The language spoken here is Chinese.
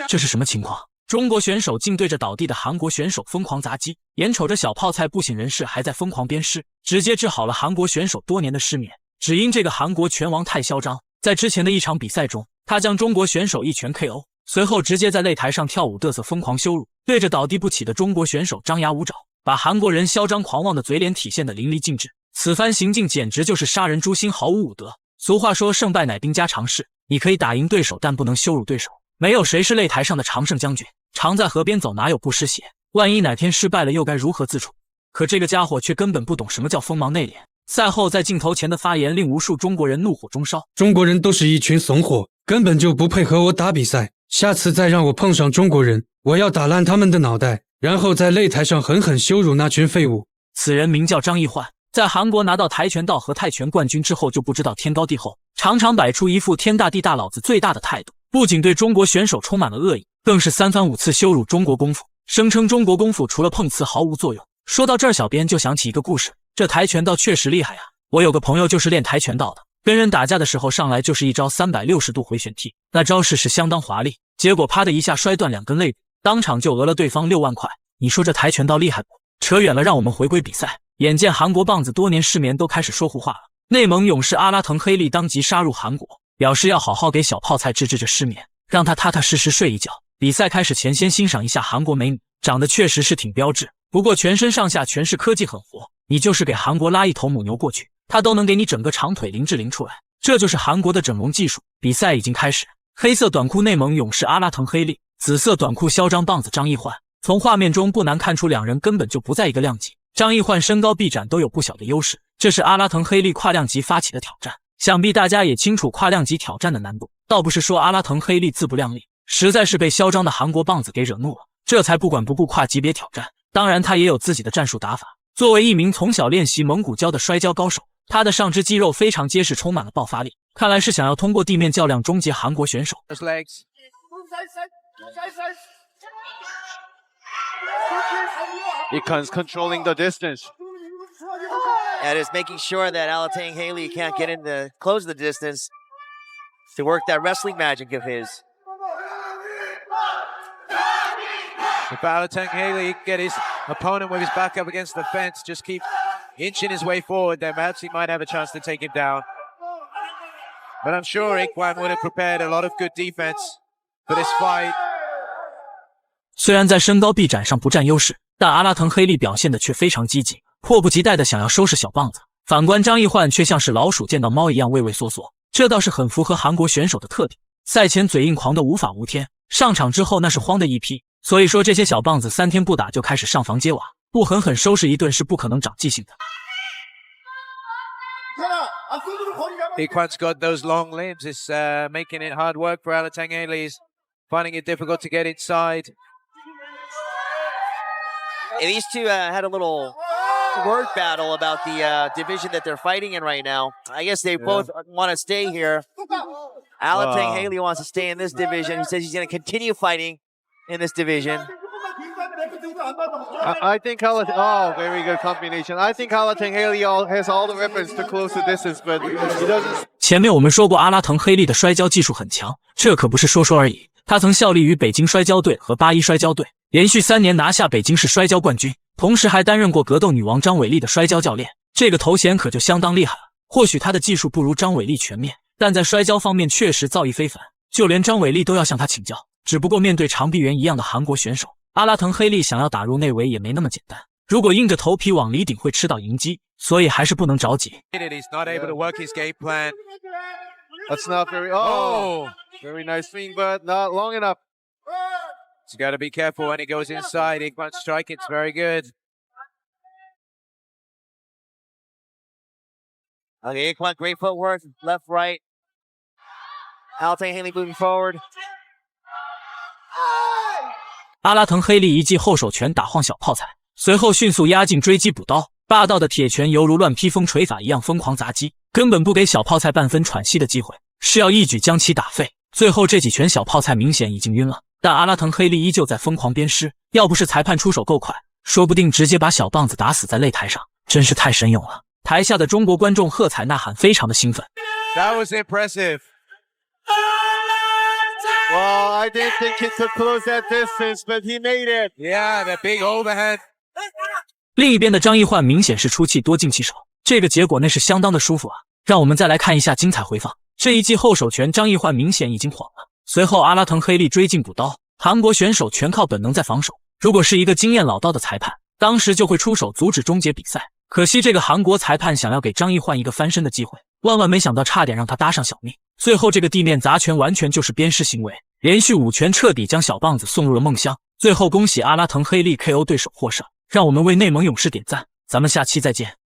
这是什么情况？中国选手竟对着倒地的韩国选手疯狂砸击，眼瞅着小泡菜不省人事，还在疯狂鞭尸，直接治好了韩国选手多年的失眠。只因这个韩国拳王太嚣张，在之前的一场比赛中，他将中国选手一拳 KO， 随后直接在擂台上跳舞嘚瑟，疯狂羞辱，对着倒地不起的中国选手张牙舞爪，把韩国人嚣张狂妄的嘴脸体现得淋漓尽致。此番行径简直就是杀人诛心，毫无武德。俗话说胜败乃兵家常事，你可以打赢对手，但不能羞辱对手。没有谁是擂台上的常胜将军，常在河边走，哪有不湿鞋？万一哪天失败了，又该如何自处？可这个家伙却根本不懂什么叫锋芒内敛。赛后在镜头前的发言令无数中国人怒火中烧。中国人都是一群怂货，根本就不配合我打比赛。下次再让我碰上中国人，我要打烂他们的脑袋，然后在擂台上狠狠羞辱那群废物。此人名叫张艺焕，在韩国拿到跆拳道和泰拳冠军之后，就不知道天高地厚，常常摆出一副天大地大老子最大的态度，不仅对中国选手充满了恶意，更是三番五次羞辱中国功夫，声称中国功夫除了碰瓷毫无作用。说到这儿，小编就想起一个故事，这跆拳道确实厉害啊！我有个朋友就是练跆拳道的，跟人打架的时候上来就是一招360度回旋踢，那招式是相当华丽，结果啪的一下摔断2根肋骨，当场就讹了对方6万块。你说这跆拳道厉害不？扯远了，让我们回归比赛。眼见韩国棒子多年失眠都开始说胡话了，内蒙勇士阿拉腾黑利当即杀入韩国，表示要好好给小泡菜治治这失眠，让他踏踏实实睡一觉。比赛开始前先欣赏一下韩国美女，长得确实是挺标致，不过全身上下全是科技，很活。你就是给韩国拉一头母牛过去，他都能给你整个长腿林志玲出来，这就是韩国的整容技术。比赛已经开始，黑色短裤内蒙勇士阿拉腾黑利，紫色短裤嚣张棒子张艺焕。从画面中不难看出两人根本就不在一个量级，张艺焕身高臂展都有不小的优势，这是阿拉腾黑利跨量级发起的挑战。想必大家也清楚跨量级挑战的难度，倒不是说阿拉腾黑利自不量力，实在是被嚣张的韩国棒子给惹怒了，这才不管不顾跨级别挑战。当然他也有自己的战术打法，作为一名从小练习蒙古胶的摔跤高手，他的上肢肌肉非常结实，充满了爆发力，看来是想要通过地面较量终结韩国选手。Ikun's controlling the distance. And is making sure that Alatang Haley can't get in to close the distance to work that wrestling magic of his. If Alatang Haley can get his opponent with his back up against the fence, just keep inching his way forward, then perhaps he might have a chance to take him down. But I'm sure Ikwan would have prepared a lot of good defense for this fight. 虽然在身高臂展上不占优势，但阿拉腾黑利表现的却非常积极，迫不及待的想要收拾小棒子。反观张艺焕却像是老鼠见到猫一样畏畏缩缩，这倒是很符合韩国选手的特点。赛前嘴硬狂的无法无天，上场之后那是慌的一批。所以说这些小棒子3天不打就开始上房揭瓦，不狠狠收拾一顿是不可能长记性的。Ikwan's got those long limbs. It's making it hard work for Alatang Haley. He's finding it difficult to get inside. And these two had a little word battle about the division that they're fighting in right now. I guess they both want to stay here. Alatang Haley wants to stay in this division. He says he's going to continue fighting in this division. I think very good combination. I think Alatang Haley has all the weapons to close the distance, but he doesn't. 前面我们说过阿拉腾黑利的摔跤技术很强，这可不是说说而已。他曾效力于北京摔跤队和81摔跤队，连续3年拿下北京市摔跤冠军，同时还担任过格斗女王张伟丽的摔跤教练，这个头衔可就相当厉害了。或许他的技术不如张伟丽全面，但在摔跤方面确实造诣非凡，就连张伟丽都要向他请教。只不过面对长臂猿一样的韩国选手，阿拉腾黑利想要打入内围也没那么简单，如果硬着头皮往里顶会吃到迎击，所以还是不能着急。He's not able to work his game plan. That's not very nice swing, but not long enough. He's got to be careful when he goes inside. Ikwan's striking's very good. Okay, Ikwan, great footwork, left, right. Alatang Haley moving forward. 阿拉腾黑利一记后手拳打晃小泡菜，随后迅速压进追击补刀，霸道的铁拳犹如乱披风锤法一样疯狂砸击，根本不给小泡菜半分喘息的机会，是要一举将其打废。最后这几拳小泡菜明显已经晕了，但阿拉腾黑利依旧在疯狂鞭尸，要不是裁判出手够快，说不定直接把小棒子打死在擂台上，真是太神勇了。台下的中国观众喝彩呐喊，非常的兴奋。That was impressive. Well, I didn't think he could close that distance, but he made it. Yeah, the big overhand. 另一边的张奕焕明显是出气多进气少，这个结果那是相当的舒服啊。让我们再来看一下精彩回放。这一记后手拳，张奕焕明显已经晃了。随后阿拉腾黑利追进补刀，韩国选手全靠本能在防守。如果是一个经验老道的裁判，当时就会出手阻止终结比赛。可惜这个韩国裁判想要给张奕焕一个翻身的机会，万万没想到差点让他搭上小命。最后这个地面砸拳完全就是鞭尸行为，连续5拳彻底将小棒子送入了梦乡。最后恭喜阿拉腾黑利 KO 对手获胜，让我们为内蒙勇士点赞。咱们下期再见。